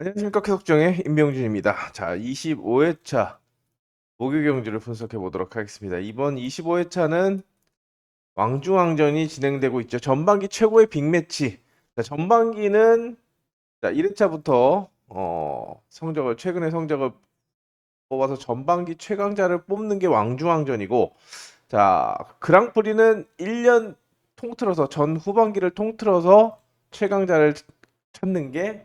안녕하십니까, 계속정의 임병준입니다. 자, 25회차 목요 경주를 분석해 보도록 하겠습니다. 이번 25회차는 왕중왕전이 진행되고 있죠. 전반기 최고의 빅매치. 자, 전반기는 자, 1회차부터 최근의 성적을 뽑아서 전반기 최강자를 뽑는 게 왕중왕전이고, 자, 그랑프리는 1년 통틀어서 전 후반기를 통틀어서 최강자를 찾는 게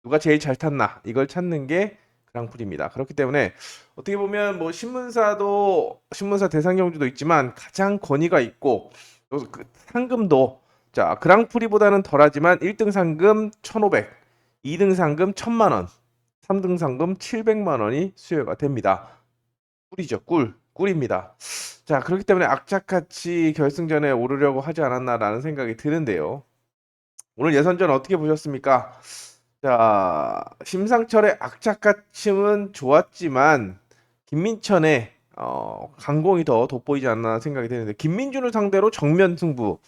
누가 제일 잘 탔나 이걸 찾는 게 그랑프리입니다. 그렇기 때문에 어떻게 보면 뭐 신문사 대상 경주도 있지만 가장 권위가 있고 또 그 상금도 자 그랑프리보다는 덜하지만 1등 상금 1,500, 2등 상금 1,000만 원, 3등 상금 700만 원이 수여가 됩니다. 꿀이죠, 꿀입니다. 자 그렇기 때문에 악착같이 결승전에 오르려고 하지 않았나라는 생각이 드는데요. 오늘 예선전 어떻게 보셨습니까? 자, 심상철의 악착같음은 좋았지만 김민천의 강공이 더 돋보이지 않나 생각이 되는데 김민준을 상대로 정면 승부.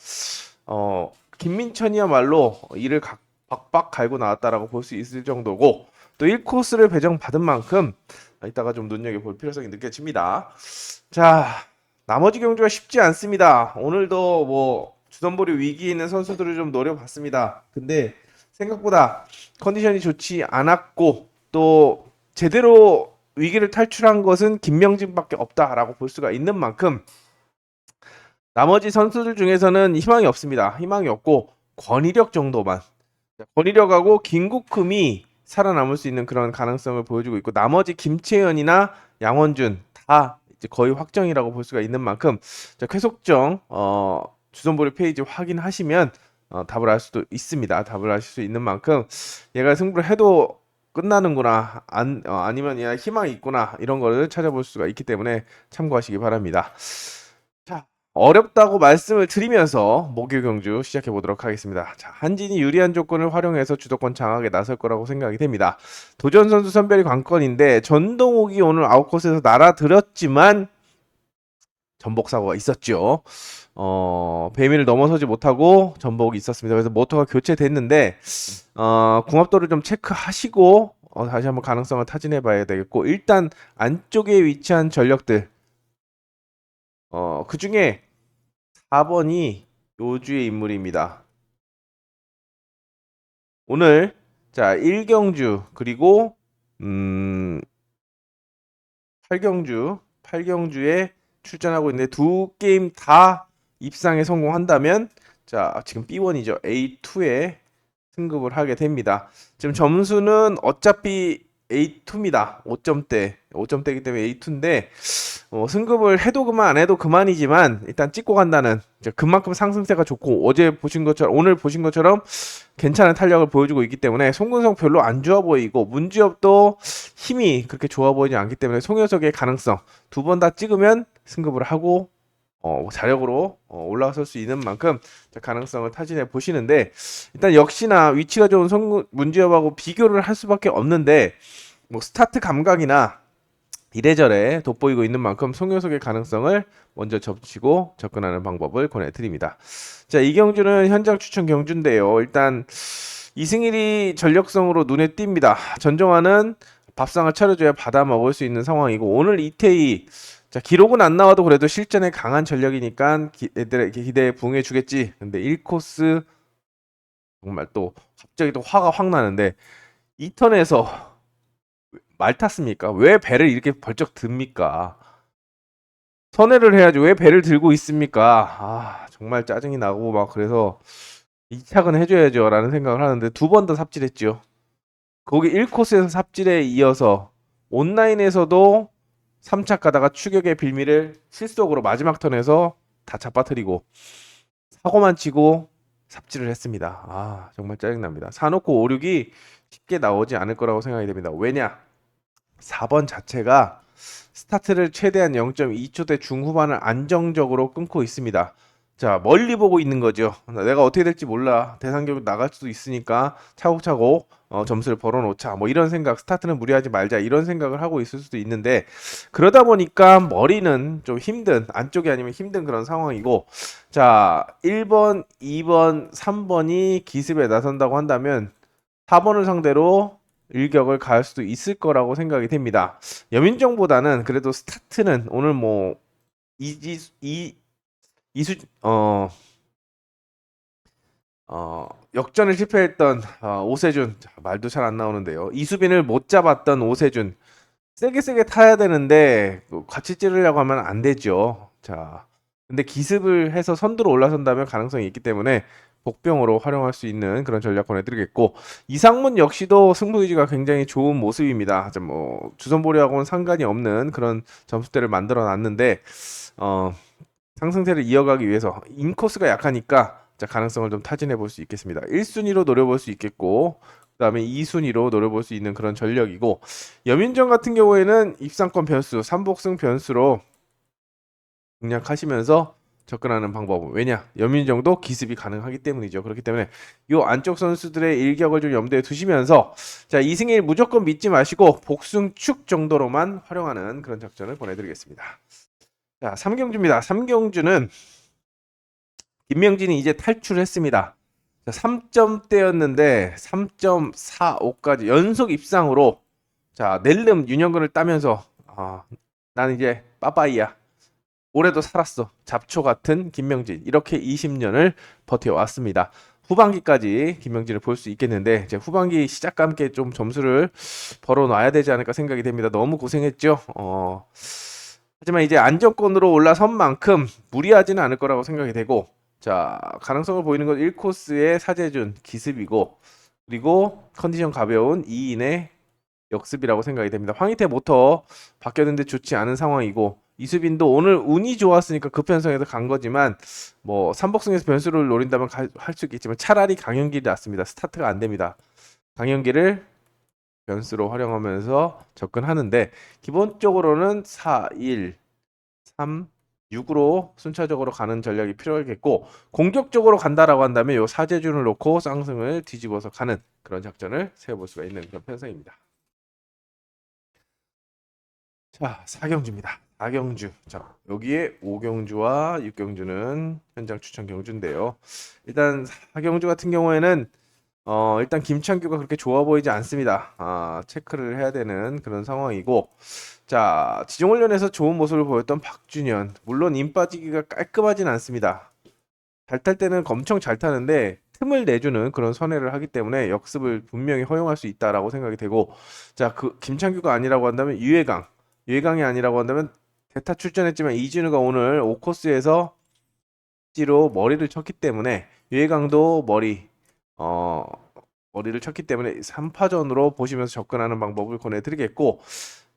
김민천이야말로 이를 박박 갈고 나왔다라고 볼 수 있을 정도고 또 1코스를 배정받은 만큼 이따가 좀 눈여겨볼 필요성이 느껴집니다. 자, 나머지 경주가 쉽지 않습니다. 오늘도 뭐 주전부리 위기에 있는 선수들을 좀 노려봤습니다. 근데 생각보다 컨디션이 좋지 않았고 또 제대로 위기를 탈출한 것은 김명진밖에 없다라고 볼 수가 있는 만큼 나머지 선수들 중에서는 희망이 없습니다. 희망이 없고 권위력 정도만 권위력하고 김국흠이 살아남을 수 있는 그런 가능성을 보여주고 있고 나머지 김채연이나 양원준 다 이제 거의 확정이라고 볼 수가 있는 만큼 자, 쾌속정 주전부리 페이지 확인하시면 답을 알 수도 있습니다. 답을 아실 수 있는 만큼 얘가 승부를 해도 끝나는구나 아니면 얘가 희망이 있구나 이런 거를 찾아볼 수가 있기 때문에 참고하시기 바랍니다. 자, 어렵다고 말씀을 드리면서 목요 경주 시작해 보도록 하겠습니다. 자, 한진이 유리한 조건을 활용해서 주도권 장악에 나설 거라고 생각이 됩니다. 도전 선수 선별이 관건인데 전동욱이 오늘 아웃코스에서 날아들었지만 전복 사고가 있었죠. 배미를 넘어서지 못하고 전복이 있었습니다. 그래서 모터가 교체됐는데 궁합도를 좀 체크하시고 다시 한번 가능성을 타진해 봐야 되겠고 일단 안쪽에 위치한 전력들 그 중에 4번이 요주의 인물입니다. 오늘 자 1경주 그리고 8경주에 출전하고 있는데 두 게임 다 입상에 성공한다면 자 지금 B1이죠. A2에 승급을 하게 됩니다. 지금 점수는 어차피 A2입니다. 5점대이기 때문에 A2인데 승급을 해도 그만 안 해도 그만이지만 일단 찍고 간다는 그만큼 상승세가 좋고 오늘 보신 것처럼 괜찮은 탄력을 보여주고 있기 때문에 송근성 별로 안 좋아 보이고 문지엽도 힘이 그렇게 좋아 보이지 않기 때문에 송효석의 가능성 두 번 다 찍으면 승급을 하고 자력으로 올라설 수 있는 만큼 가능성을 타진해 보시는데 일단 역시나 위치가 좋은 문지엽하고 비교를 할 수밖에 없는데 뭐 스타트 감각이나 이래저래 돋보이고 있는 만큼 송효석의 가능성을 먼저 접치고 접근하는 방법을 권해드립니다. 자, 이 경주는 현장 추천 경주인데요. 일단 이승일이 전력성으로 눈에 띕니다. 전정환은 밥상을 차려줘야 받아 먹을 수 있는 상황이고 오늘 이태희 자 기록은 안 나와도 그래도 실전에 강한 전력이니까 애들의 기대에 부응해주겠지. 근데 1코스 정말 또 갑자기 또 화가 확 나는데 2턴에서 말 탔습니까? 왜 배를 이렇게 벌쩍 듭니까? 선회를 해야지 왜 배를 들고 있습니까? 아 정말 짜증이 나고 막 그래서 2착은 해줘야죠 라는 생각을 하는데 두 번 더 삽질했죠. 거기 1코스에서 삽질에 이어서 온라인에서도 3착 가다가 추격의 빌미를 실속으로 마지막 턴에서 다 잡아뜨리고 사고만 치고 삽질을 했습니다. 아 정말 짜증납니다. 사놓고 5, 6이 쉽게 나오지 않을 거라고 생각이 됩니다. 왜냐? 4번 자체가 스타트를 최대한 0.2초대 중후반을 안정적으로 끊고 있습니다. 자, 멀리 보고 있는 거죠. 내가 어떻게 될지 몰라. 대상경기 나갈 수도 있으니까 차곡차곡 점수를 벌어놓자. 뭐 이런 생각, 스타트는 무리하지 말자. 이런 생각을 하고 있을 수도 있는데 그러다 보니까 머리는 좀 힘든, 안쪽이 아니면 힘든 그런 상황이고 자, 1번, 2번, 3번이 기습에 나선다고 한다면 4번을 상대로 일격을 가할 수도 있을 거라고 생각이 됩니다. 여민정보다는 그래도 스타트는 오늘 뭐 이지 이 이수 역전을 실패했던 오세준, 말도 잘 안 나오는데요. 이수빈을 못 잡았던 오세준, 세게 타야 되는데 같이 찌르려고 하면 안 되죠. 자, 근데 기습을 해서 선두로 올라선다면 가능성이 있기 때문에 복병으로 활용할 수 있는 그런 전략 보내드리겠고, 이상문 역시도 승부 의지가 굉장히 좋은 모습입니다. 뭐 주선보리하고는 상관이 없는 그런 점수대를 만들어 놨는데 상승세를 이어가기 위해서 인코스가 약하니까 자, 가능성을 좀 타진해 볼 수 있겠습니다. 1순위로 노려볼 수 있겠고, 그다음에 2순위로 노려볼 수 있는 그런 전력이고, 여민정 같은 경우에는 입상권 변수, 삼복승 변수로 공략하시면서 접근하는 방법은, 왜냐? 여민정도 기습이 가능하기 때문이죠. 그렇기 때문에 이 안쪽 선수들의 일격을 좀 염두에 두시면서 자, 2승1 무조건 믿지 마시고 복승축 정도로만 활용하는 그런 작전을 보내드리겠습니다. 자, 3경주입니다. 3경주는 김명진이 이제 탈출했습니다. 3점대였는데 3.45까지 연속 입상으로 자, 낼름 윤영근을 따면서 난 이제 빠빠이야. 올해도 살았어. 잡초 같은 김명진. 이렇게 20년을 버텨왔습니다. 후반기까지 김명진을 볼 수 있겠는데 이제 후반기 시작과 함께 좀 점수를 벌어놔야 되지 않을까 생각이 됩니다. 너무 고생했죠. 하지만 이제 안정권으로 올라선 만큼 무리하지는 않을 거라고 생각이 되고, 자, 가능성을 보이는 건 1코스의 사재준 기습이고, 그리고 컨디션 가벼운 2인의 역습이라고 생각이 됩니다. 황희태 모터 바뀌었는데 좋지 않은 상황이고, 이수빈도 오늘 운이 좋았으니까 그 편성에서 간 거지만 뭐 삼복승에서 변수를 노린다면 할 수 있겠지만 차라리 강현길이 낫습니다. 스타트가 안 됩니다. 강현길을 변수로 활용하면서 접근하는데 기본적으로는 4, 1, 3, 6으로 순차적으로 가는 전략이 필요하겠고, 공격적으로 간다라고 한다면 요 사제준을 놓고 쌍승을 뒤집어서 가는 그런 작전을 세워볼 수가 있는 그런 편성입니다. 자, 4경주입니다. 4경주. 자, 여기에 5경주와 6경주는 현장 추천 경주인데요. 일단 4경주 같은 경우에는 일단 김창규가 그렇게 좋아 보이지 않습니다. 체크를 해야 되는 그런 상황이고, 자, 지정훈련에서 좋은 모습을 보였던 박준현, 물론 임 빠지기가 깔끔하진 않습니다. 잘 탈 때는 엄청 잘 타는데 틈을 내주는 그런 선회를 하기 때문에 역습을 분명히 허용할 수 있다라고 생각이 되고, 자, 그 김창규가 아니라고 한다면 유해강이 아니라고 한다면 대타 출전했지만 이진우가 오늘 5코스에서 찌로 머리를 쳤기 때문에 유해강도 머리를 쳤기 때문에 3파전으로 보시면서 접근하는 방법을 권해드리겠고,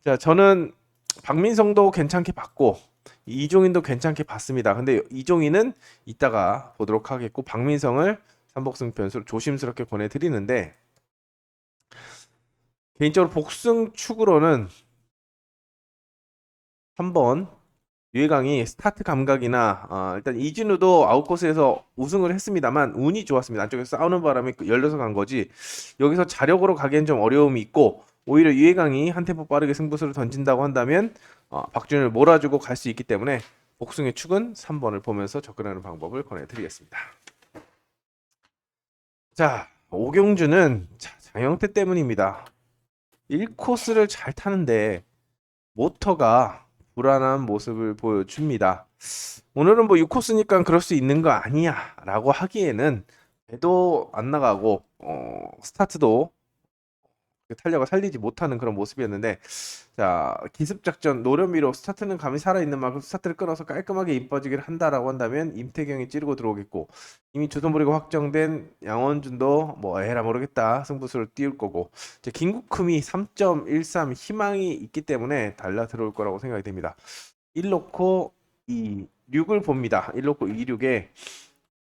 자, 저는 박민성도 괜찮게 봤고 이종인도 괜찮게 봤습니다. 근데 이종인은 이따가 보도록 하겠고 박민성을 삼복승 변수로 조심스럽게 권해드리는데, 개인적으로 복승 축으로는 한번 유해강이 스타트 감각이나 일단 이진우도 아웃코스에서 우승을 했습니다만 운이 좋았습니다. 안쪽에서 싸우는 바람에 열려서 간 거지 여기서 자력으로 가기엔 좀 어려움이 있고, 오히려 유해강이 한 템포 빠르게 승부수를 던진다고 한다면 박준현을 몰아주고 갈 수 있기 때문에 복승의 축은 3번을 보면서 접근하는 방법을 권해드리겠습니다. 자, 오경주는 장영태 때문입니다. 1코스를 잘 타는데 모터가 불안한 모습을 보여줍니다. 오늘은 뭐 6코스니까 그럴 수 있는 거 아니야 라고 하기에는 배도 안 나가고 스타트도 탄력을 살리지 못하는 그런 모습이었는데, 자, 기습작전 노련미로 스타트는 감이 살아있는 만큼 스타트를 끊어서 깔끔하게 입빠지기를 한다라고 한다면 임태경이 찌르고 들어오겠고, 이미 주선부리가 확정된 양원준도 뭐 에라 모르겠다 승부수를 띄울 거고, 이제 김국흠이 3.13 희망이 있기 때문에 달라 들어올 거라고 생각이 됩니다. 1 놓고 2, 6을 봅니다. 1 놓고 2, 6에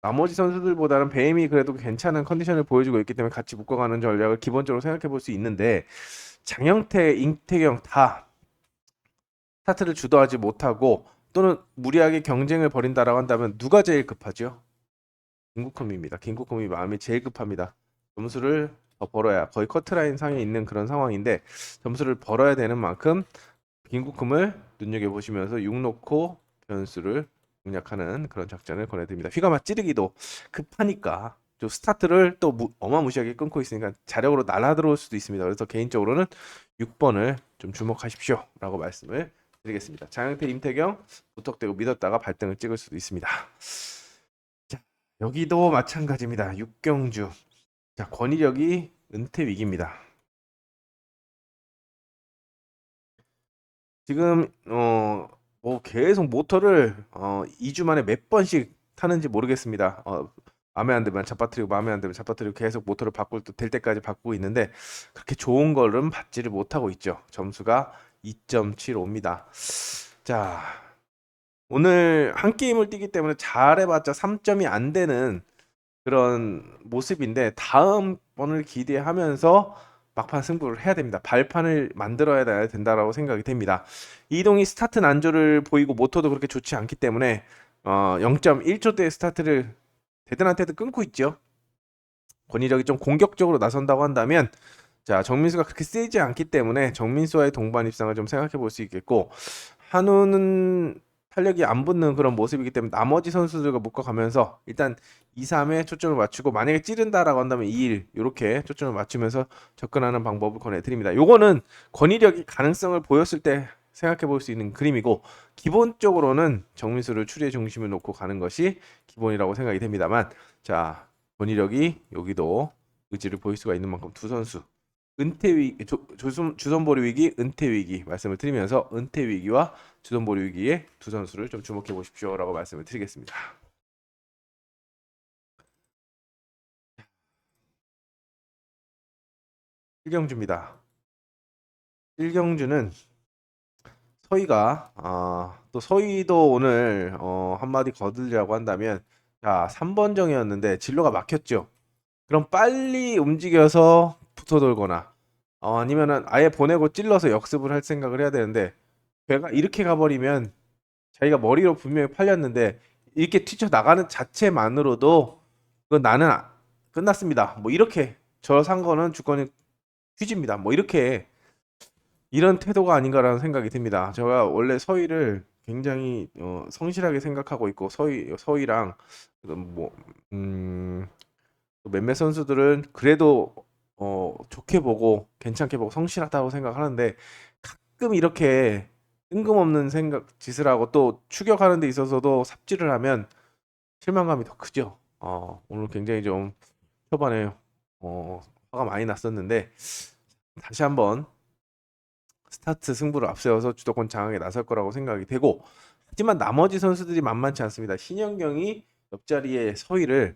나머지 선수들보다는 배임이 그래도 괜찮은 컨디션을 보여주고 있기 때문에 같이 묶어가는 전략을 기본적으로 생각해 볼 수 있는데, 장영태, 임태경 다 스타트를 주도하지 못하고 또는 무리하게 경쟁을 벌인다라고 한다면 누가 제일 급하죠? 김국흠입니다. 김국흠이 마음이 제일 급합니다. 점수를 더 벌어야, 거의 커트라인 상에 있는 그런 상황인데 점수를 벌어야 되는 만큼 김국흠을 눈여겨보시면서 6 놓고 변수를 공략하는 그런 작전을 권해드립니다. 휘가마 찌르기도 급하니까 또 스타트를 또 어마무시하게 끊고 있으니까 자력으로 날아들어올 수도 있습니다. 그래서 개인적으로는 6번을 좀 주목하십시오라고 말씀을 드리겠습니다. 장영태, 임태경 무턱대고 믿었다가 발등을 찍을 수도 있습니다. 자, 여기도 마찬가지입니다. 육경주. 자, 권희력이 은퇴 위기입니다. 지금 뭐 계속 모터를 2주 만에 몇 번씩 타는지 모르겠습니다. 마음에 안 들면 잡아뜨리고 마음에 안 들면 잡아뜨리고 계속 모터를 될 때까지 바꾸고 있는데 그렇게 좋은 거는 받지를 못하고 있죠. 점수가 2.75입니다. 자, 오늘 한 게임을 뛰기 때문에 잘해봤자 3점이 안 되는 그런 모습인데 다음 번을 기대하면서 막판 승부를 해야 됩니다. 발판을 만들어야 된다라고 생각이 됩니다. 이동이 스타트 난조를 보이고 모터도 그렇게 좋지 않기 때문에 0.1초대의 스타트를 대든한테도 끊고 있죠. 권희력이 좀 공격적으로 나선다고 한다면 자, 정민수가 그렇게 세지 않기 때문에 정민수와의 동반 입상을 좀 생각해 볼 수 있겠고 한우는 탄력이 안 붙는 그런 모습이기 때문에 나머지 선수들과 묶어가면서 일단 2, 3에 초점을 맞추고 만약에 찌른다라고 한다면 2, 1 이렇게 초점을 맞추면서 접근하는 방법을 권해드립니다. 요거는 권위력이 가능성을 보였을 때 생각해 볼 수 있는 그림이고 기본적으로는 정민수를 추리의 중심에 놓고 가는 것이 기본이라고 생각이 됩니다만 자, 권위력이 여기도 의지를 보일 수가 있는 만큼 두 선수 은퇴 위기, 주선보리 위기, 은퇴 위기 말씀을 드리면서 은퇴 위기와 주선보리 위기의 두 선수를 좀 주목해 보십시오라고 말씀을 드리겠습니다. 일경주입니다. 일경주는 서희가 또 서희도 오늘 한마디 거들려고 한다면 자 3번 정이었는데 진로가 막혔죠. 그럼 빨리 움직여서 붙어 돌거나 아니면은 아예 보내고 찔러서 역습을 할 생각을 해야 되는데 배가 이렇게 가버리면 자기가 머리로 분명히 팔렸는데 이렇게 튀쳐나가는 자체만으로도 그건 나는 끝났습니다. 뭐 이렇게 저 산 거는 주권이 퀴즈입니다. 뭐 이렇게 이런 태도가 아닌가라는 생각이 듭니다. 제가 원래 서희를 굉장히 성실하게 생각하고 있고 서희랑 뭐 또 몇몇 선수들은 그래도 좋게 보고 괜찮게 보고 성실하다고 생각하는데 가끔 이렇게 뜬금없는 생각 짓을 하고 또 추격하는 데 있어서도 삽질을 하면 실망감이 더 크죠. 오늘 굉장히 좀 초반에 화가 많이 났었는데 다시 한번 스타트 승부를 앞세워서 주도권 장악에 나설 거라고 생각이 되고 하지만 나머지 선수들이 만만치 않습니다. 신현경이 옆자리에 서희를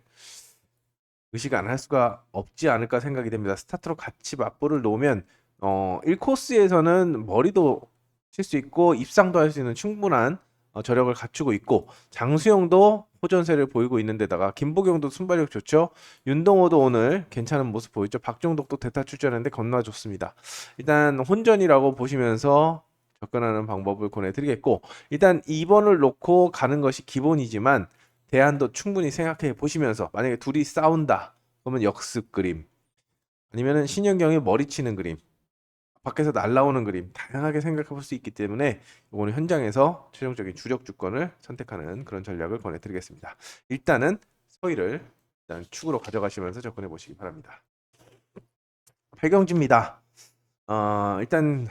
의식 안 할 수가 없지 않을까 생각이 됩니다. 스타트로 같이 맞불을 놓으면 1코스에서는 머리도 칠 수 있고 입상도 할 수 있는 충분한 저력을 갖추고 있고 장수영도 호전세를 보이고 있는 데다가 김보경도 순발력 좋죠. 윤동호도 오늘 괜찮은 모습 보였죠. 박종덕도 대타 출전했는데 겁나 좋습니다. 일단 혼전이라고 보시면서 접근하는 방법을 권해드리겠고 일단 2번을 놓고 가는 것이 기본이지만 대안도 충분히 생각해 보시면서 만약에 둘이 싸운다 그러면 역습 그림 아니면은 신현경이 머리 치는 그림 밖에서 날라오는 그림 다양하게 생각해 볼 수 있기 때문에 이거는 현장에서 최종적인 주력 주권을 선택하는 그런 전략을 권해드리겠습니다. 일단은 서희를 일단 축으로 가져가시면서 접근해 보시기 바랍니다. 배경주입니다. 일단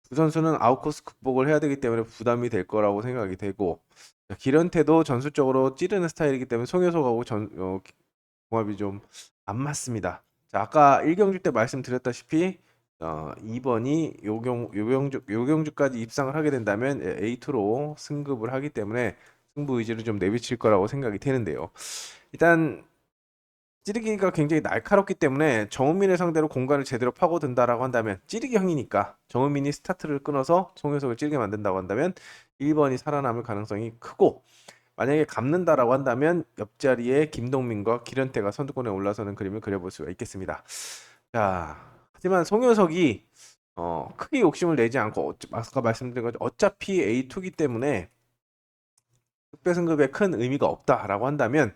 두 선수는 아웃코스 극복을 해야 되기 때문에 부담이 될 거라고 생각이 되고 기련태도 전술적으로 찌르는 스타일이기 때문에 송효석하고 궁합이 좀 안 맞습니다. 자, 아까 1경주 때 말씀드렸다시피 2번이 요경주까지 입상을 하게 된다면 A2로 승급을 하기 때문에 승부 의지를 좀 내비칠 거라고 생각이 되는데요. 일단 찌르기가 굉장히 날카롭기 때문에 정은민을 상대로 공간을 제대로 파고든다라고 한다면 찌르기 형이니까 정은민이 스타트를 끊어서 송효석을 찌르게 만든다고 한다면 1번이 살아남을 가능성이 크고 만약에 감는다라고 한다면 옆자리에 김동민과 기련태가 선두권에 올라서는 그림을 그려볼 수가 있겠습니다. 자, 하지만 송효석이 크게 욕심을 내지 않고 아까 말씀드린 것처럼 어차피 A2기 때문에 특배승급에 큰 의미가 없다라고 한다면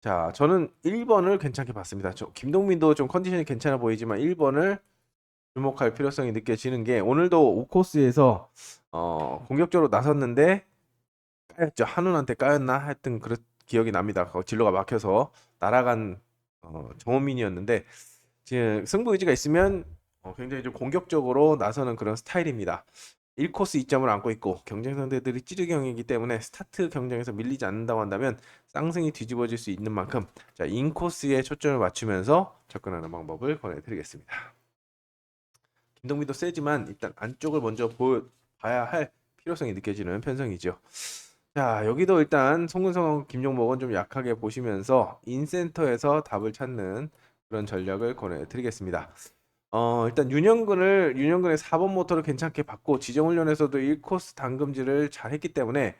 자, 저는 1번을 괜찮게 봤습니다. 김동민도 좀 컨디션이 괜찮아 보이지만 1번을 주목할 필요성이 느껴지는 게 오늘도 5코스에서 공격적으로 나섰는데 까였죠. 한운한테 까였나? 하여튼 기억이 납니다. 진로가 막혀서 날아간 정원민이었는데 지금 승부 의지가 있으면 굉장히 좀 공격적으로 나서는 그런 스타일입니다. 1코스 2점을 안고 있고 경쟁 상대들이 찌르경이기 때문에 스타트 경쟁에서 밀리지 않는다고 한다면 쌍승이 뒤집어질 수 있는 만큼 자, 인코스에 초점을 맞추면서 접근하는 방법을 권해드리겠습니다. 김동민도 세지만 일단 안쪽을 먼저 봐야 할 필요성이 느껴지는 편성이죠. 자, 여기도 일단 송근성하고 김종목은 좀 약하게 보시면서 인센터에서 답을 찾는 그런 전략을 권해드리겠습니다. 일단 윤영근의 4번 모터를 괜찮게 받고 지정훈련에서도 1코스 당금질을 잘 했기 때문에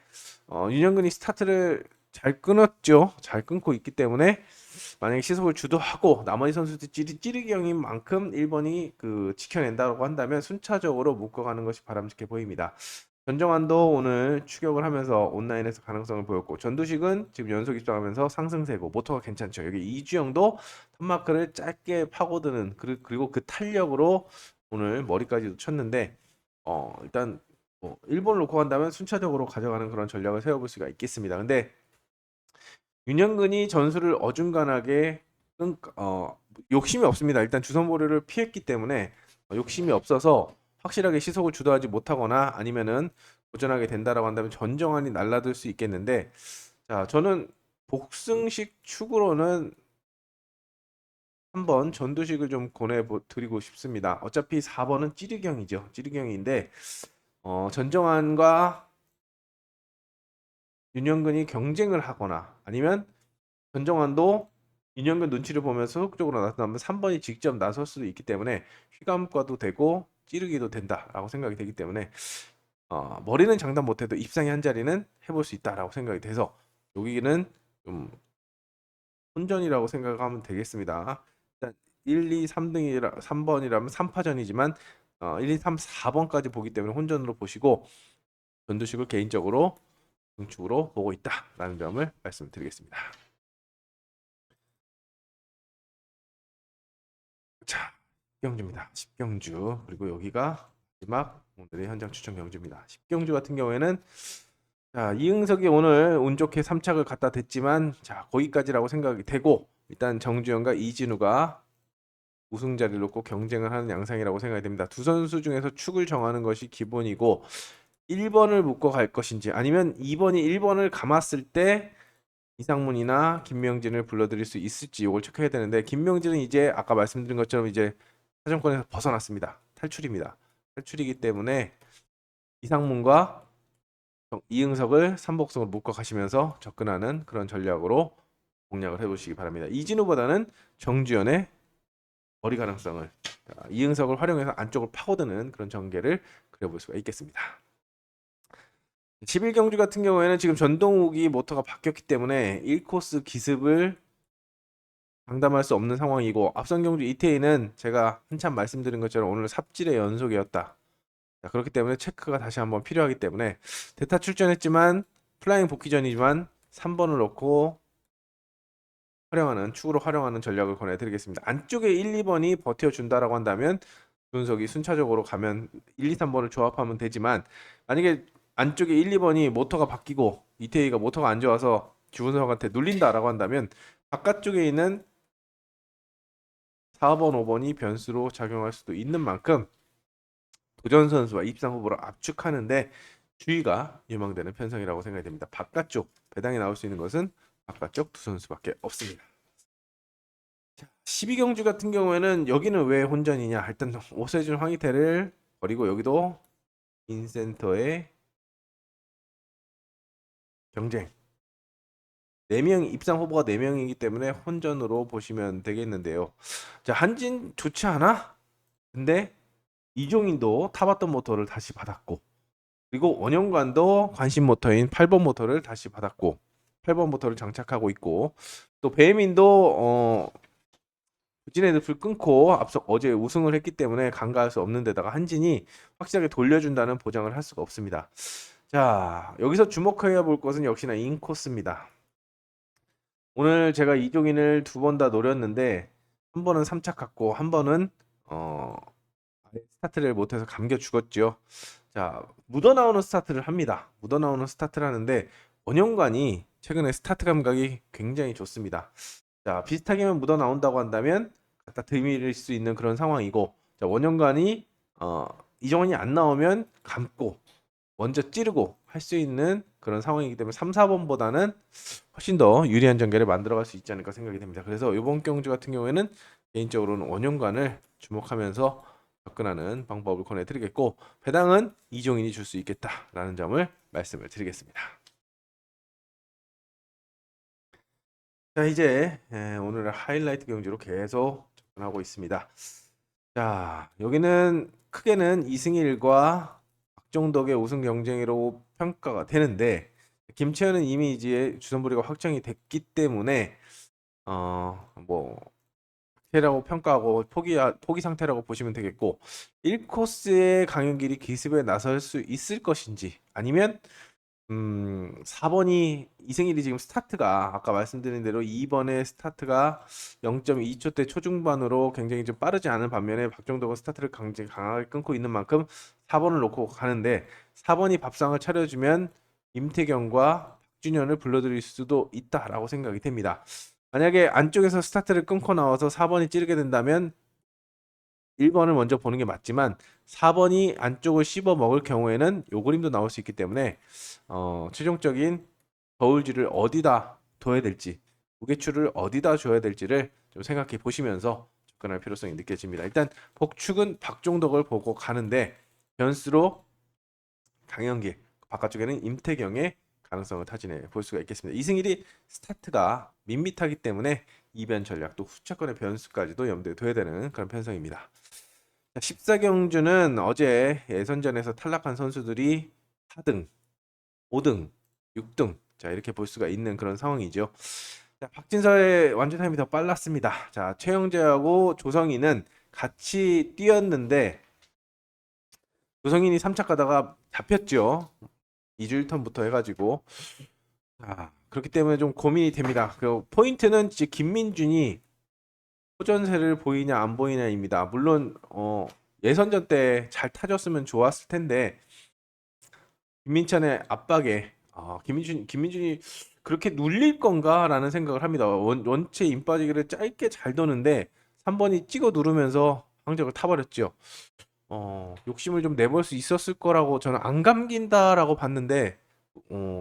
윤영근이 스타트를 잘 끊었죠. 잘 끊고 있기 때문에 만약에 시속을 주도하고 나머지 선수들 찌르기형인 만큼 1번이 그 지켜낸다고 한다면 순차적으로 묶어가는 것이 바람직해 보입니다. 전정환도 오늘 추격을 하면서 온라인에서 가능성을 보였고 전두식은 지금 연속 입장하면서 상승세고 모터가 괜찮죠. 여기 이주영도 턴마크를 짧게 파고드는 그리고 그 탄력으로 오늘 머리까지도 쳤는데 일단 1번을 놓고 간다면 순차적으로 가져가는 그런 전략을 세워볼 수가 있겠습니다. 근데 윤영근이 전술을 어중간하게 욕심이 없습니다. 일단 주선보리를 피했기 때문에 욕심이 없어서 확실하게 시속을 주도하지 못하거나 아니면은 도전하게 된다라고 한다면 전정환이 날라들 수 있겠는데 자 저는 복승식 축으로는 한번 전두식을 좀 권해드리고 싶습니다. 어차피 4번은 찌르경이죠. 찌르경인데 전정환과 윤영근이 경쟁을 하거나 아니면 전정환도 윤영근 눈치를 보면서 소극적으로 나서면 3번이 직접 나설 수도 있기 때문에 휘감과도 되고 찌르기도 된다라고 생각이 되기 때문에 머리는 장담 못해도 입상의 한 자리는 해볼 수 있다라고 생각이 돼서 여기는 좀 혼전이라고 생각하면 되겠습니다. 일단 1, 2, 3등이라 3번이라면 3파전이지만 1, 2, 3, 4번까지 보기 때문에 혼전으로 보시고 전두식을 개인적으로 중축으로 보고 있다라는 점을 말씀드리겠습니다. 자, 10경주입니다. 10경주. 그리고 여기가 마지막 오늘의 현장 추천 경주입니다. 10경주 같은 경우에는 자, 이응석이 오늘 운 좋게 3착을 갖다 댔지만 자, 거기까지라고 생각이 되고 일단 정주영과 이진우가 우승 자리를 놓고 경쟁을 하는 양상이라고 생각이 됩니다. 두 선수 중에서 축을 정하는 것이 기본이고 1번을 묶어 갈 것인지 아니면 2번이 1번을 감았을 때 이상문이나 김명진을 불러들일 수 있을지 이걸 체크해야 되는데 김명진은 이제 아까 말씀드린 것처럼 이제 사정권에서 벗어났습니다. 탈출입니다. 탈출이기 때문에 이상문과 이응석을 삼복성으로 묶어 가시면서 접근하는 그런 전략으로 공략을 해보시기 바랍니다. 이진우보다는 정주현의 머리 가능성을 이응석을 활용해서 안쪽을 파고드는 그런 전개를 그려볼 수가 있겠습니다. 11경주 같은 경우에는 지금 전동욱이 모터가 바뀌었기 때문에 1코스 기습을 장담할 수 없는 상황이고 앞선 경주 이태희는 제가 한참 말씀드린 것처럼 오늘 삽질의 연속이었다. 자, 그렇기 때문에 체크가 다시 한번 필요하기 때문에 대타 출전했지만 플라잉 복귀전이지만 3번을 넣고 축으로 활용하는 전략을 권해드리겠습니다. 안쪽에 1, 2번이 버텨준다라고 한다면 준석이 순차적으로 가면 1, 2, 3번을 조합하면 되지만 만약에 안쪽에 1, 2번이 모터가 바뀌고 이태희가 모터가 안 좋아서 주은석한테 눌린다라고 한다면 바깥쪽에 있는 4번, 5번이 변수로 작용할 수도 있는 만큼 도전 선수와 입상 후보를 압축하는데 주의가 유망되는 편성이라고 생각이 됩니다. 바깥쪽 배당이 나올 수 있는 것은 바깥쪽 두 선수밖에 없습니다. 12경주 같은 경우에는 여기는 왜 혼전이냐? 일단 오세준 황희태를 버리고 여기도 인센터의 경쟁 4명 입상 후보가 4명이기 때문에 혼전으로 보시면 되겠는데요. 자, 한진 좋지 않아? 근데 이종인도 타봤던 모터를 다시 받았고 그리고 원영관도 관심 모터인 8번 모터를 다시 받았고 8번 모터를 장착하고 있고 또 배민도 부진의 늪을 끊고 앞서 어제 우승을 했기 때문에 간과할 수 없는 데다가 한진이 확실하게 돌려준다는 보장을 할 수가 없습니다. 자, 여기서 주목해야 볼 것은 역시나 인코스입니다. 오늘 제가 이종인을 2번 다 노렸는데 한 번은 3착 갔고 한 번은 스타트를 못해서 감겨 죽었죠. 자, 묻어나오는 스타트를 합니다. 묻어나오는 스타트를 하는데 원형관이 최근에 스타트 감각이 굉장히 좋습니다. 자, 비슷하게만 묻어 나온다고 한다면 갖다 들밀 수 있는 그런 상황이고, 자, 원형관이 이정원이 안 나오면 감고 먼저 찌르고 할 수 있는 그런 상황이기 때문에 3, 4번보다는 훨씬 더 유리한 전개를 만들어갈 수 있지 않을까 생각이 됩니다. 그래서 이번 경주 같은 경우에는 개인적으로는 원형관을 주목하면서 접근하는 방법을 권해드리겠고, 배당은 이종인이 줄 수 있겠다라는 점을 말씀을 드리겠습니다. 자, 이제 오늘의 하이라이트 경주로 계속 접근하고 있습니다. 자, 여기는 크게는 이승일과 박종덕의 우승 경쟁으로 평가가 되는데, 김채연은 이미 이제 주선부리가 확정이 됐기 때문에 뭐 상태라고 평가하고 포기 상태라고 보시면 되겠고, 1코스의 강윤길이 기습에 나설 수 있을 것인지, 아니면 4번이 이승일이 지금 스타트가 아까 말씀드린 대로 2번의 스타트가 0.2초대 초중반으로 굉장히 좀 빠르지 않은 반면에 박정덕은 스타트를 강하게 끊고 있는 만큼 4번을 놓고 가는데, 4번이 밥상을 차려주면 임태경과 박준현을 불러들일 수도 있다라고 생각이 됩니다. 만약에 안쪽에서 스타트를 끊고 나와서 4번이 찌르게 된다면 1번을 먼저 보는 게 맞지만, 4번이 안쪽을 씹어 먹을 경우에는 요 그림도 나올 수 있기 때문에 최종적인 저울질을 어디다 둬야 될지, 무게추를 어디다 줘야 될지를 좀 생각해 보시면서 접근할 필요성이 느껴집니다. 일단 복축은 박종덕을 보고 가는데, 변수로 강현길, 바깥쪽에는 임태경의 가능성을 타진해 볼 수가 있겠습니다. 이승일이 스타트가 밋밋하기 때문에 이변 전략도 후차권의 변수까지도 염두에 둬야 되는 그런 편성입니다. 14경주는 어제 예선전에서 탈락한 선수들이 4등, 5등, 6등, 자 이렇게 볼 수가 있는 그런 상황이죠. 자, 박진서의 완주 타임이 더 빨랐습니다. 자, 최영재하고 조성희는 같이 뛰었는데 조성인이 3차 가다가 잡혔죠. 2주 1턴부터 해가지고. 자, 그렇기 때문에 좀 고민이 됩니다. 그 포인트는 이제 김민준이 호전세를 보이냐 안 보이냐입니다. 물론 예선전 때 잘 타줬으면 좋았을 텐데, 김민찬의 압박에 김민준이 그렇게 눌릴 건가라는 생각을 합니다. 원체 임 빠지기를 짧게 잘 도는데 3번이 찍어 누르면서 황적을 타버렸죠. 욕심을 좀 내볼 수 있었을 거라고 저는 안 감긴다라고 봤는데,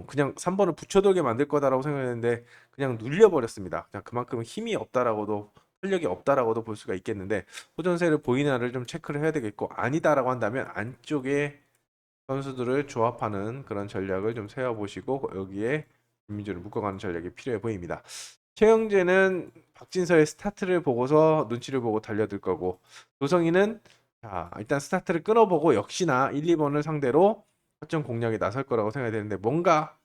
그냥 3번을 붙여돌게 만들 거다라고 생각했는데 그냥 눌려버렸습니다. 그냥 그만큼 힘이 없다라고도, 탄력이 없다라고도 볼 수가 있겠는데, 호전세를 보이나를 좀 체크를 해야 되겠고, 아니다라고 한다면 안쪽에 선수들을 조합하는 그런 전략을 좀 세워보시고 여기에 김민준을 묶어가는 전략이 필요해 보입니다. 최영재는 박진서의 스타트를 보고서 눈치를 보고 달려들 거고, 조성희는 자, 일단 스타트를 끊어보고 역시나 1, 2번을 상대로 확정 공략에 나설 거라고 생각이 되는데, 뭔가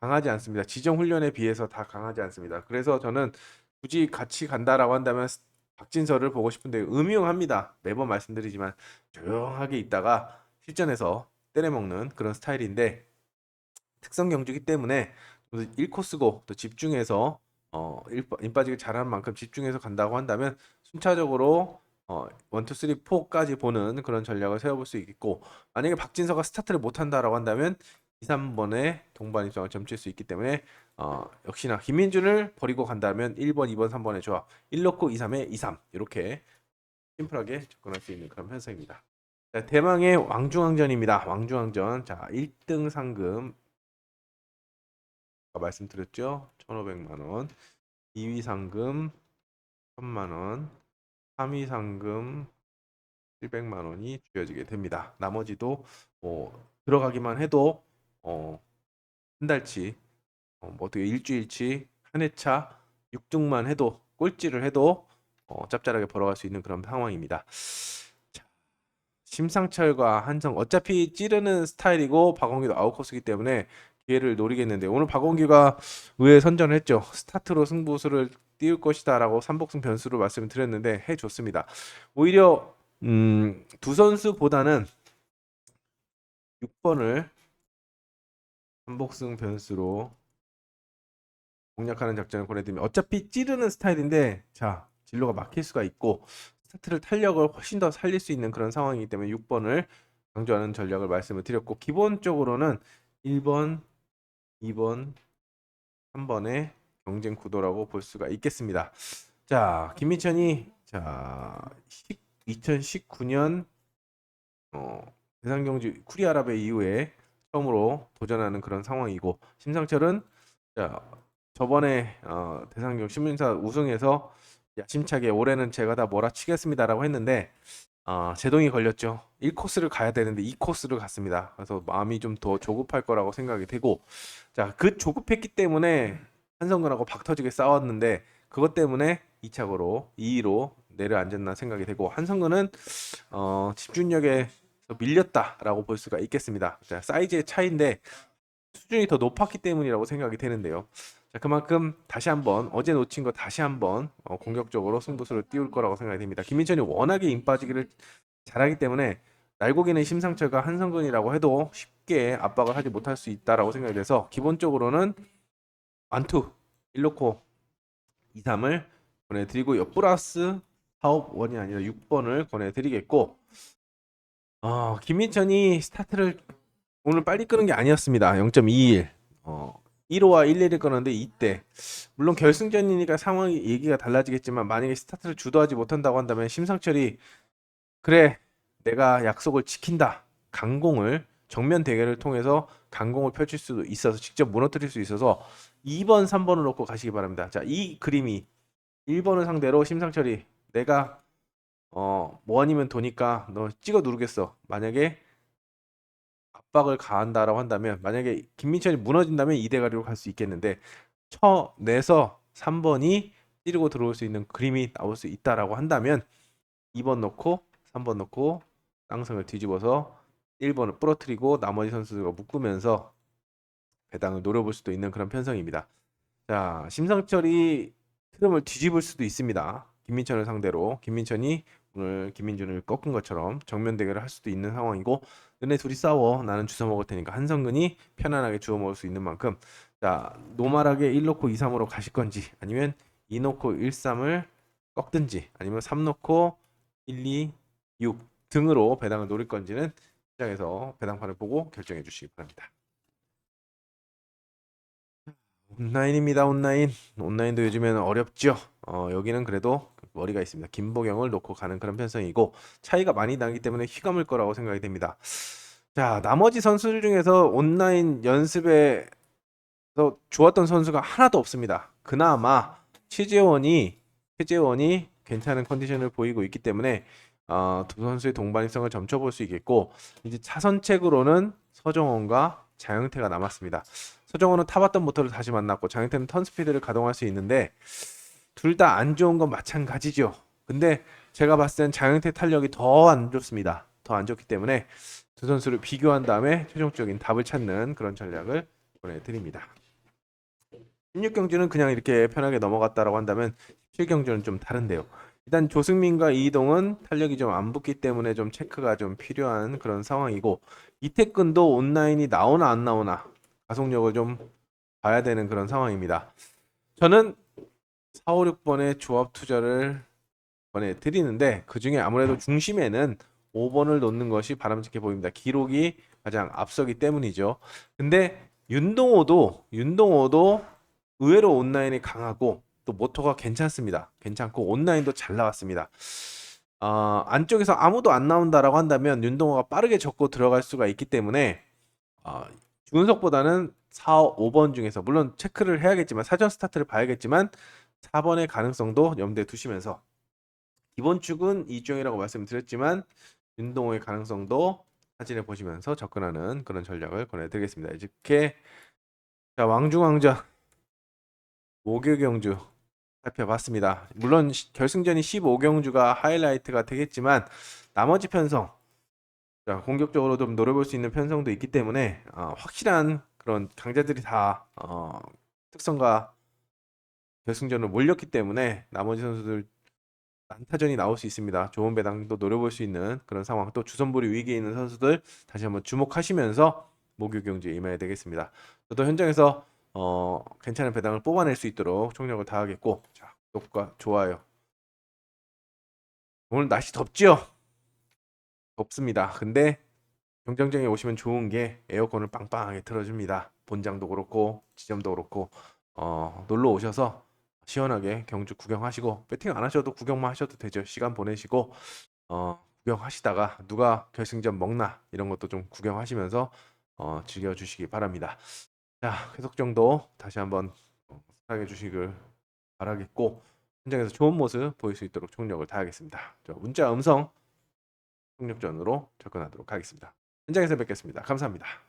강하지 않습니다. 지정 훈련에 비해서 다 강하지 않습니다. 그래서 저는 굳이 같이 간다라고 한다면 박진서를 보고 싶은데, 음흉합니다. 매번 말씀드리지만 조용하게 있다가 실전에서 때려먹는 그런 스타일인데, 특성 경주기 때문에 1코스고 또 집중해서 인빠지기 잘하는 만큼 집중해서 간다고 한다면 순차적으로 1, 2, 3, 4까지 보는 그런 전략을 세워볼 수 있겠고, 만약에 박진서가 스타트를 못한다라고 한다면 2, 3번에 동반 입성을 점칠 수 있기 때문에 역시나 김민준을 버리고 간다면 1번, 2번, 3번의 조합 1 넣고 2, 3에 2, 3 이렇게 심플하게 접근할 수 있는 그런 편성입니다. 자, 대망의 왕중왕전입니다. 왕중왕전. 자, 1등 상금 아까 말씀드렸죠. 1,500만 원. 2위 상금 1,000만 원. 3위 상금 700만 원이 주어지게 됩니다. 나머지도 들어가기만 해도 한 달치, 뭐 어떻게 일주일치 한 회차 6등만 해도, 꼴찌를 해도 짭짤하게 벌어갈 수 있는 그런 상황입니다. 자, 심상철과 한성, 어차피 찌르는 스타일이고 박원기도 아웃코스기 때문에 기회를 노리겠는데, 오늘 박원기가 의회 선전을 했죠. 스타트로 승부수를 띄울 것이다라고 삼복승 변수로 말씀을 드렸는데 해줬습니다. 오히려 두 선수보다는 6번을 삼복승 변수로 공략하는 작전을 권해드리면, 어차피 찌르는 스타일인데 자 진로가 막힐 수가 있고 스타트를 탄력을 훨씬 더 살릴 수 있는 그런 상황이기 때문에 6번을 강조하는 전략을 말씀을 드렸고, 기본적으로는 1번, 2번, 3번의 경쟁 구도라고 볼 수가 있겠습니다. 자, 김민찬이 2019년 대상경주 쿠리아랍의 이후에 처음으로 도전하는 그런 상황이고, 심상철은 자, 저번에 대상경 신문사 우승해서 야심차게 올해는 제가 다 몰아치겠습니다라고 했는데 제동이 걸렸죠. 1코스를 가야 되는데 2코스를 갔습니다. 그래서 마음이 좀 더 조급할 거라고 생각이 되고, 자, 그 조급했기 때문에 한성근하고 박터지게 싸웠는데 그것 때문에 2착으로 2위로 내려앉았나 생각이 되고, 한성근은 집중력에 밀렸다라고 볼 수가 있겠습니다. 자, 사이즈의 차이인데 수준이 더 높았기 때문이라고 생각이 되는데요. 자, 그만큼 다시 한번 어제 놓친 거 다시 한번 공격적으로 승부수를 띄울 거라고 생각이 됩니다. 김민철이 워낙에 임 빠지기를 잘하기 때문에 날고기는 심상철과 한성근이라고 해도 쉽게 압박을 하지 못할 수 있다라고 생각이 돼서 기본적으로는 완투 1놓고 2, 3을 보내드리고, 플러스 사업 원이 아니라 6번을 보내드리겠고, 김민천이 스타트를 오늘 빨리 끄는 게 아니었습니다. 0.21. 1호와 11을 끄는데 이때 물론 결승전이니까 상황이 얘기가 달라지겠지만, 만약에 스타트를 주도하지 못한다고 한다면 심상철이 그래 내가 약속을 지킨다, 강공을 정면 대결을 통해서 강공을 펼칠 수도 있어서 직접 무너뜨릴 수 있어서 2번, 3번을 놓고 가시기 바랍니다. 자, 이 그림이 1번을 상대로 심상철이 내가 뭐 아니면 도니까 너 찍어 누르겠어, 만약에 압박을 가한다라고 한다면, 만약에 김민철이 무너진다면 2대가리로 갈 수 있겠는데 쳐내서 3번이 찌르고 들어올 수 있는 그림이 나올 수 있다라고 한다면 2번 넣고 3번 넣고 쌍성을 뒤집어서 1번을 부러뜨리고 나머지 선수들과 묶으면서 배당을 노려볼 수도 있는 그런 편성입니다. 자, 심상철이 흐름을 뒤집을 수도 있습니다. 김민철을 상대로 김민철이 오늘 김민준을 꺾은 것처럼 정면 대결을 할 수도 있는 상황이고, 너네 둘이 싸워 나는 주워 먹을 테니까 한성근이 편안하게 주워 먹을 수 있는 만큼, 자, 노멀하게 1 놓고 2, 3으로 가실 건지, 아니면 2 놓고 1, 3을 꺾든지, 아니면 3 놓고 1, 2, 6 등으로 배당을 노릴 건지는 시장에서 배당판을 보고 결정해 주시기 바랍니다. 온라인입니다. 온라인도 요즘에는 어렵죠. 여기는 그래도 머리가 있습니다. 김보경을 놓고 가는 그런 편성이고, 차이가 많이 나기 때문에 휘감을 거라고 생각이 됩니다. 자, 나머지 선수들 중에서 온라인 연습에서 좋았던 선수가 하나도 없습니다. 그나마 최재원이 괜찮은 컨디션을 보이고 있기 때문에 두 선수의 동반성을 점쳐볼 수 있겠고, 이제 차선책으로는 서정원과 장영태가 남았습니다. 서정원은 타봤던 모터를 다시 만났고, 장영태는 턴 스피드를 가동할 수 있는데 둘 다 안 좋은 건 마찬가지죠. 근데 제가 봤을 땐 장영태 탄력이 더 안 좋습니다. 더 안 좋기 때문에 두 선수를 비교한 다음에 최종적인 답을 찾는 그런 전략을 보내드립니다. 16경주는 그냥 이렇게 편하게 넘어갔다라고 한다면 17경주는 좀 다른데요. 일단 조승민과 이동은 탄력이 좀 안 붙기 때문에 좀 체크가 좀 필요한 그런 상황이고, 이태근도 온라인이 나오나 안 나오나 가속력을 좀 봐야 되는 그런 상황입니다. 저는 4, 5, 6번의 조합 투자를 보내드리는데, 그 중에 아무래도 중심에는 5번을 놓는 것이 바람직해 보입니다. 기록이 가장 앞서기 때문이죠. 근데 윤동호도 의외로 온라인이 강하고 또 모터가 괜찮습니다. 괜찮고 온라인도 잘 나왔습니다. 안쪽에서 아무도 안 나온다라고 한다면 윤동호가 빠르게 접고 들어갈 수가 있기 때문에 주은석보다는 4, 5번 중에서, 물론 체크를 해야겠지만 사전 스타트를 봐야겠지만 4번의 가능성도 염두에 두시면서, 이번 축은 이종이라고 말씀드렸지만 윤동호의 가능성도 사진을 보시면서 접근하는 그런 전략을 권해드리겠습니다. 이렇게 자, 왕중왕전 목요경주 살펴봤습니다. 물론 결승전이 15경주가 하이라이트가 되겠지만 나머지 편성, 자, 공격적으로 좀 노려볼 수 있는 편성도 있기 때문에 확실한 그런 강자들이 다 특성과 결승전을 몰렸기 때문에 나머지 선수들 난타전이 나올 수 있습니다. 좋은 배당도 노려볼 수 있는 그런 상황, 또 주선불이 위기에 있는 선수들 다시 한번 주목하시면서 목요 경기에 임해야 되겠습니다. 저도 현장에서 괜찮은 배당을 뽑아낼 수 있도록 총력을 다하겠고, 자, 구독과 좋아요. 오늘 날씨 덥죠? 덥습니다. 근데 경정장에 오시면 좋은 게 에어컨을 빵빵하게 틀어줍니다. 본장도 그렇고 지점도 그렇고 놀러 오셔서 시원하게 경주 구경하시고 배팅 안 하셔도 구경만 하셔도 되죠. 시간 보내시고 구경하시다가 누가 결승전 먹나 이런 것도 좀 구경하시면서 즐겨주시기 바랍니다. 자, 해석 정도 다시 한번 사랑해 주시길 바라겠고 현장에서 좋은 모습 보일 수 있도록 총력을 다하겠습니다. 문자 음성 폭력전으로 접근하도록 하겠습니다. 현장에서 뵙겠습니다. 감사합니다.